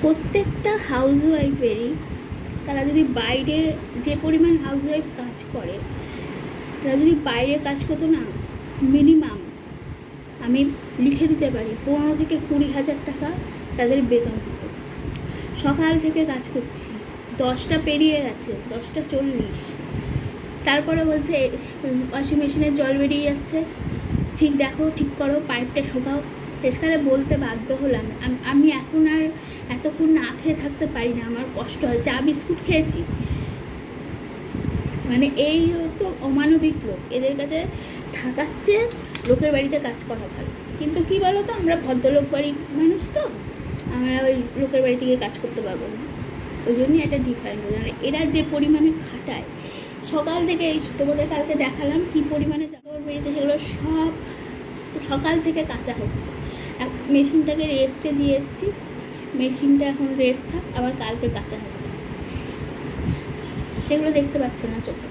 প্রত্যেকটা হাউসওয়াইফেরই, তারা যদি বাইরে যে পরিমাণ হাউসওয়াইফ কাজ করে, তারা যদি বাইরে কাজ করতো না, মিনিমাম আমি লিখে দিতে পারি 15 থেকে 20,000 টাকা তাদের বেতন হতো। সকাল থেকে কাজ করছি, 10টা পেরিয়ে গেছে, 10টা 40, তারপরে বলছে ওয়াশিং মেশিনের জল বেরিয়ে যাচ্ছে, ঠিক দেখো, ঠিক করো, পাইপটা ঠোকাও। শেষকালে বলতে বাধ্য হলাম, আমি এখন আর এতক্ষণ না খেয়ে থাকতে পারি না, আমার কষ্ট হয়, চা বিস্কুট খেয়েছি। মানে এই তো অমানবিক লোক, এদের কাছে থাকাচ্ছে লোকের বাড়িতে কাজ করা ভালো। কিন্তু কী বলো তো, আমরা ভদ্রলোক বাড়ির মানুষ তো, আমরা ওই লোকের বাড়ি থেকে কাজ করতে পারবো না, ওই জন্যই একটা ডিফারেন্ট। এরা যে পরিমাণে খাটায়, সকাল থেকে তোমাদের কালকে দেখালাম কী পরিমাণে চাদর বেরিয়েছে, সেগুলো সব সকাল থেকে কাঁচা হচ্ছে। মেশিনটাকে রেস্টে দিয়ে এসেছি, মেশিনটা এখন রেস্ট থাক, আবার কালকে কাঁচা হবে, সেগুলো দেখতে পাচ্ছে না চোখে।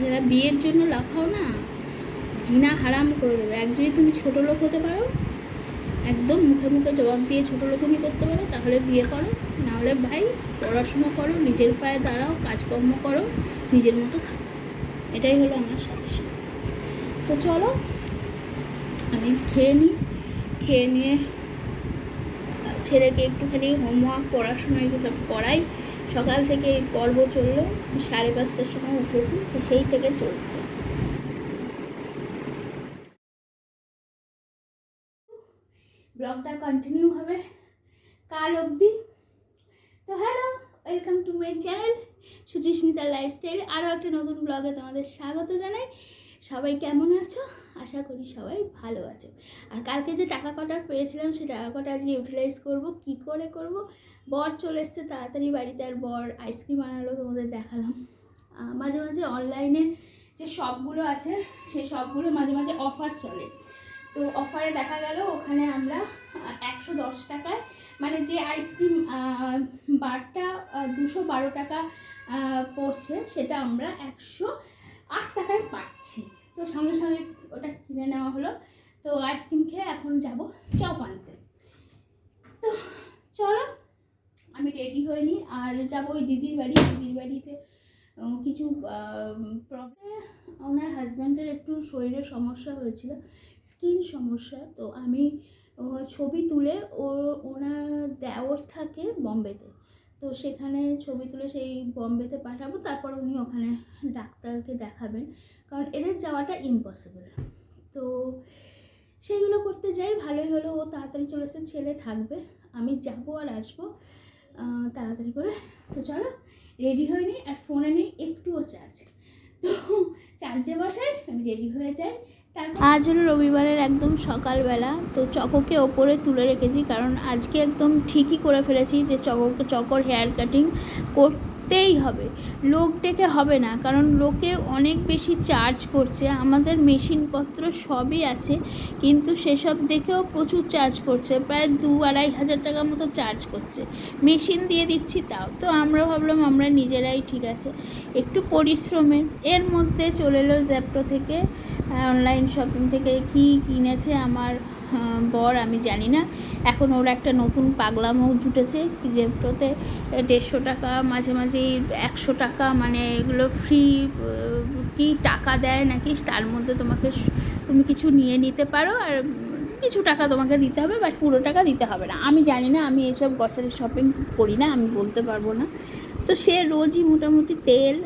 যারা বিয়ের জন্য লাফাও না, জিনা হারাম করে দেবে। যদি তুমি ছোটো লোক হতে পারো, একদম মুখে মুখে জবাব দিয়ে ছোটো লোকই করতে পারো, তাহলে বিয়ে করো, নাহলে ভাই পড়াশুনো করো, নিজের পায়ে দাঁড়াও, কাজকর্ম করো, নিজের মতো থাকো। এটাই হলো আমার সাজেশন। তো চলো আমি খেয়ে নিয়ে ছেলেকে একটুখানি হোমওয়ার্ক, পড়াশোনা এগুলো করাই। সকাল থেকে এই পর্ব চললো, 5:30টার সময় উঠেছি, সেই থেকে চলছে। ব্লগটা কন্টিনিউ হবে কাল অবধি। তো hello, welcome to my channel Suchismita lifestyle. আরও একটা নতুন ব্লগে তোমাদের স্বাগত জানাই। সবাই কেমন আছো? আশা করি সবাই ভালো আছো। আর কালকে যে টাকা কটা পেয়েছিলাম, সেই টাকা কটা আজকে ইউটিলাইজ করব। কি করে করব? বর চলে এসছে তাড়াতাড়ি বাড়িতে, আর বর আইসক্রিম আনালো, তোমাদের দেখালাম। মাঝে মাঝে অনলাইনে যে শপগুলো আছে, সেই শপগুলো মাঝে মাঝে অফার চলে। তো অফারে দেখা গেল ওখানে আমরা 110 টাকায়, মানে যে আইসক্রিম বারটা 212 টাকা পড়ছে, সেটা আমরা 108 টাকায় পাচ্ছি। তো সঙ্গে সঙ্গে ওটা কিনে নেওয়া হলো। তো আইসক্রিম খেয়ে এখন যাব চপ আনতে। তো চলো আমি রেডি হয়ে নিই, আর যাবো ওই দিদির বাড়িতে কিছু প্রবলেম। ওনার হাজব্যান্ডের একটু শরীরে সমস্যা হয়েছিল, স্কিন সমস্যা। তো আমি ছবি তুলে, ওনার দেওর থাকে বম্বেতে, তো সেখানে ছবি তুলে সেই বম্বেতে পাঠাবো। তারপর উনি ওখানে ডাক্তারকে দেখাবেন, কারণ এদের যাওয়াটা ইম্পসিবল। তো সেইগুলো করতে যাই। ভালোই হলো, ও তাড়াতাড়ি চলে এসে, ছেলে থাকবে, আমি যাবো আর আসবো তাড়াতাড়ি করে। তো চলো রেডি হয়ে নিই, আর ফোনে নেই একটুও চার্জ, তো চার্জে বসাই, আমি রেডি হয়ে যাই। তারপর আজ হলো রবিবারের একদম সকালবেলা। তো চকোকে ওপরে তুলে রেখেছি, কারণ আজকে একদম ঠিকই করে ফেলেছি যে চকোর হেয়ার কাটিং করতেই হবে, লোক ডেকে হবে না, কারণ লোকে অনেক বেশি চার্জ করছে। আমাদের মেশিনপত্র সবই আছে, কিন্তু সেসব দেখেও প্রচুর চার্জ করছে, প্রায় 2-2.5 হাজার টাকা মতো চার্জ করছে। মেশিন দিয়ে দিচ্ছি তাও। তো আমরা ভাবলাম আমরা নিজেরাই ঠিক আছে, একটু পরিশ্রমের। এর মধ্যে চলে এলো জ্যাপটো থেকে, অনলাইন শপিং থেকে কি কিনেছে আমার বর আমি জানি না। এখন ওর একটা নতুন পাগলামো জুটেছে, জ্যাপটোতে 150 টাকা, মাঝে মাঝেই 100 টাকা, মানে এগুলো ফ্রি কি টাকা দেয় নাকি, তার মধ্যে তুমি কিছু নিয়ে নিতে পারো, আর কিছু টাকা তোমাকে দিতে হবে, বাট পুরো টাকা দিতে হবে না। আমি জানি না, আমি এসব গ্রসারি শপিং করি না, আমি বলতে পারবো না। তো সে রোজই মোটামুটি তেল,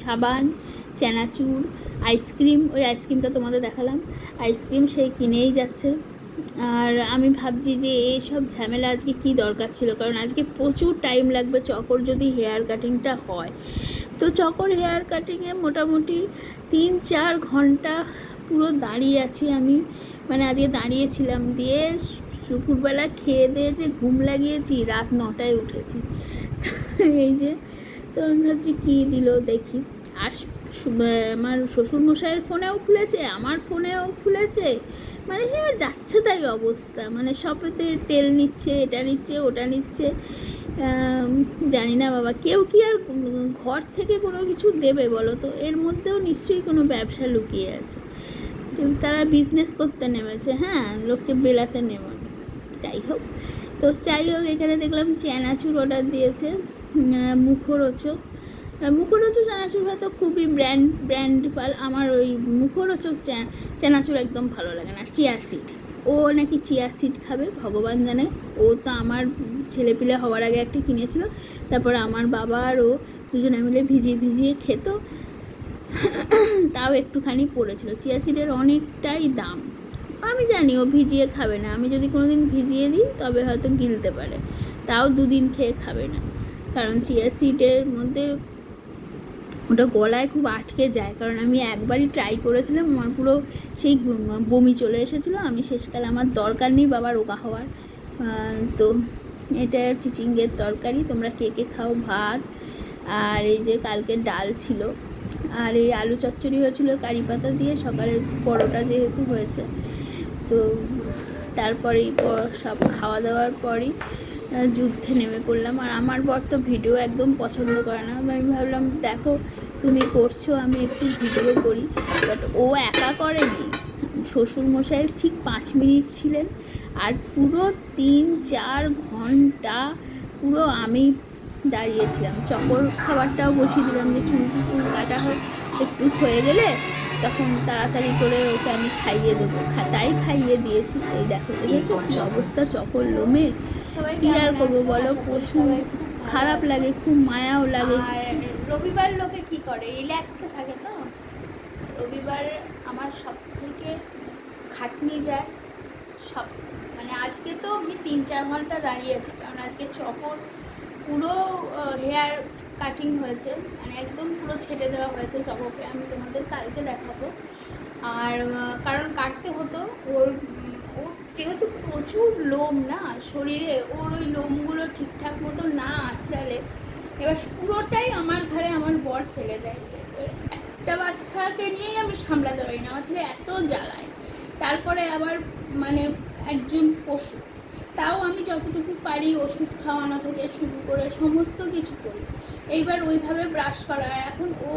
সাবান, চানাচুর, আইসক্রিম, ওই আইসক্রিমটা তোমাদের দেখালাম, আইসক্রিম সে কিনেই যাচ্ছে। আর আমি ভাবছি যে এইসব ঝামেলা আজকে কি দরকার ছিল, কারণ আজকে প্রচুর টাইম লাগবে চকর যদি হেয়ার কাটিংটা হয়। তো চকর হেয়ার কাটিংয়ে মোটামুটি 3-4 ঘন্টা পুরো দাঁড়িয়ে আছি আমি, মানে আজকে দাঁড়িয়েছিলাম। দিয়ে দুপুরবেলা খেয়ে দিয়ে যে ঘুম লাগিয়েছি, রাত 9টায় উঠেছি। এই যে, তো আমি ভাবছি কী দিল দেখি। আর আমার শ্বশুরমশাইয়ের ফোনেও খুলেছে, আমার ফোনেও খুলেছে, মানে সে যাচ্ছে তাই অবস্থা, মানে সবেতে তেল নিচ্ছে, এটা নিচ্ছে, ওটা নিচ্ছে। জানি না বাবা, কেউ কি আর ঘর থেকে কোনো কিছু দেবে বলো তো? এর মধ্যেও নিশ্চয়ই কোনো ব্যবসা লুকিয়ে আছে। তারা বিজনেস করতে নেমেছে, হ্যাঁ, লোককে বেলাতে যাই হোক। এখানে দেখলাম চানাচুর অর্ডার দিয়েছে, মুখরোচক। মুখরোচক চানাচুর হয়তো খুবই ব্র্যান্ড পাল, আমার ওই মুখরোচক চানাচুর একদম ভালো লাগে না। চিয়া সিড, ও নাকি চিয়া সিড খাবে, ভগবান জানে। ও তো আমার ছেলেপিলে হওয়ার আগে একটা কিনেছিল, তারপর আমার বাবা আর ও দুজনে মিলে ভিজিয়ে খেত, তাও একটুখানি পড়েছিল। চিয়া সিডের অনেকটাই দাম। আমি জানি ও ভিজিয়ে খাবে না, আমি যদি কোনো দিন ভিজিয়ে দিই তবে হয়তো গিলতে পারে, তাও 2 দিন খেয়ে খাবে না, কারণ চিয়া সিডের মধ্যে ওটা গলায় খুব আটকে যায়। কারণ আমি একবারই ট্রাই করেছিলাম, আমার পুরো সেই বমি চলে এসেছিলো। আমি শেষকালে আমার দরকার নেই বাবার রোগা হওয়ার। তো এটা চিচিঙ্গের তরকারি। তোমরা কে কে খাও? ভাত, আর এই যে কালকে ডাল ছিল, আর এই আলু চচ্চড়ি হয়েছিল কারি পাতা দিয়ে, সকালের পরোটা যেহেতু হয়েছে। তো তারপরে সব খাওয়া দাওয়ার পরই যুদ্ধে নেমে পড়লাম। আর আমার বর তো ভিডিও একদম পছন্দ করে না। আমি ভাবলাম দেখো তুমি করছো, আমি একটু ভিডিও করি। বাট ও একা করেনি, শ্বশুরমশাইয়ের ঠিক 5 মিনিট ছিলেন, আর পুরো 3-4 ঘন্টা পুরো আমি দাঁড়িয়েছিলাম। চকর খাবারটাও বসিয়ে দিলাম, যে চুল কাটা একটু হয়ে গেলে তখন তাড়াতাড়ি করে ওকে আমি খাইয়ে দেবো, তাই খাইয়ে দিয়েছি। এই দেখো দেখেছো কি অবস্থা চকর লোমের, কি আর করবো বলো। পশু খারাপ লাগে, খুব মায়াও লাগে। আর রবিবার লোকে কি করে, রিল্যাক্সে থাকে। তো রবিবার আমার সব থেকে খাটনি যায় সব, মানে আজকে তো আমি 3-4 ঘন্টা দাঁড়িয়েছি, কারণ আজকে চকর পুরো হেয়ার কাটিং হয়েছে, মানে একদম পুরো ছেটে দেওয়া হয়েছে চকরকে। আমি তোমাদের কালকে দেখাবো। আর কারণ কাটতে হতো, ওর যেহেতু প্রচুর লোম না শরীরে, ওর ওই লোমগুলো ঠিকঠাক মতো না আঁচড়ালে এবার পুরোটাই আমার ঘরে আমার বর ফেলে দেয়। একটা বাচ্চাকে নিয়েই আমি সামলাতে পারি না, আমার ছেলে এত জ্বালায়। তারপরে আবার মানে একজন পশু, তাও আমি যতটুকু পারি ওষুধ খাওয়ানো থেকে শুরু করে সমস্ত কিছু করি। এইবার ওইভাবে ব্রাশ করা, এখন ও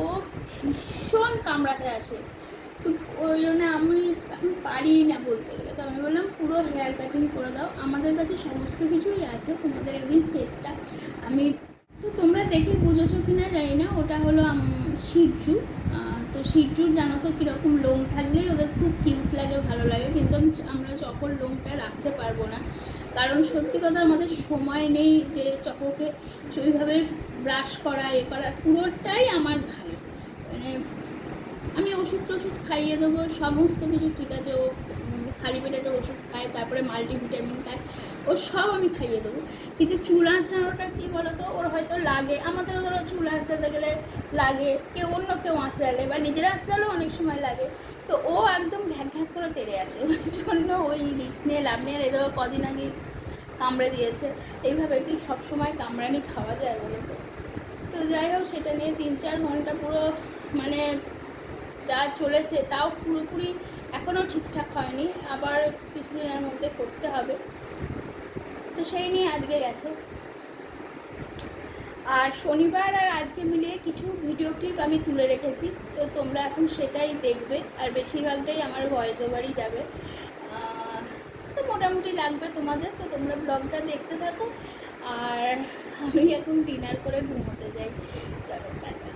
ভীষণ কামড়াতে আসে, তো ওই জন্য আমি এখন পারি না বলতে গেলে। তো আমি বললাম পুরো হেয়ার কাটিং করে দাও, আমাদের কাছে সমস্ত কিছুই আছে, তোমাদের একদিন সেটটা আমি, তো তোমরা দেখে বুঝেছো কি না জানি না, ওটা হলো শিরজু। তো শিরজুর জানো তো কীরকম লোম থাকলেই ওদের খুব কিউট লাগে, ভালো লাগে, কিন্তু আমরা চকর লোমটা রাখতে পারবো না, কারণ সত্যি কথা আমাদের সময় নেই যে চকরকে ওইভাবে ব্রাশ করা করা, পুরোটাই আমার ঘাড়ে। মানে আমি ওষুধ খাইয়ে দেবো, সমস্ত কিছু ঠিক আছে, ও খালি পেটে একটা ওষুধ খায়, তারপরে মাল্টিভিটামিন খায়, ও সব আমি খাইয়ে দেবো। কিন্তু চুল আঁচড়ানোটা কী বলো তো, ওর হয়তো লাগে, আমাদেরও ধরো চুল আঁচড়াতে গেলে লাগে, অন্য কেউ আঁচড়ালে বা নিজেরা আঁচড়ালেও অনেক সময় লাগে, তো ও একদম ঘ্যাক করে তেড়ে আসে, ওই জন্য ওই রিস্ক নিয়ে লাভ নেই। আর এদের কদিন আগে কামড়ে দিয়েছে, এইভাবে কি সবসময় কামড়ানি খাওয়া যায় বলো তো? তো যাই হোক, সেটা নিয়ে 3-4 ঘন্টা পুরো মানে যা চলেছে, তাও পুরোপুরি এখনও ঠিকঠাক হয়নি, আবার কিছুদিনের মধ্যে করতে হবে। তো সেই নিয়ে আজকে গেছে। আর শনিবার আর আজকে মিলিয়ে কিছু ভিডিও ক্লিপ আমি তুলে রেখেছি, তো তোমরা এখন সেটাই দেখবে, আর বেশিরভাগটাই আমার ভয়েস ওভারই যাবে, তো মোটামুটি লাগবে তোমাদের। তো তোমরা ব্লগটা দেখতে থাকো, আর আমি এখন ডিনার করে ঘুমোতে যাই। চলো টাটা।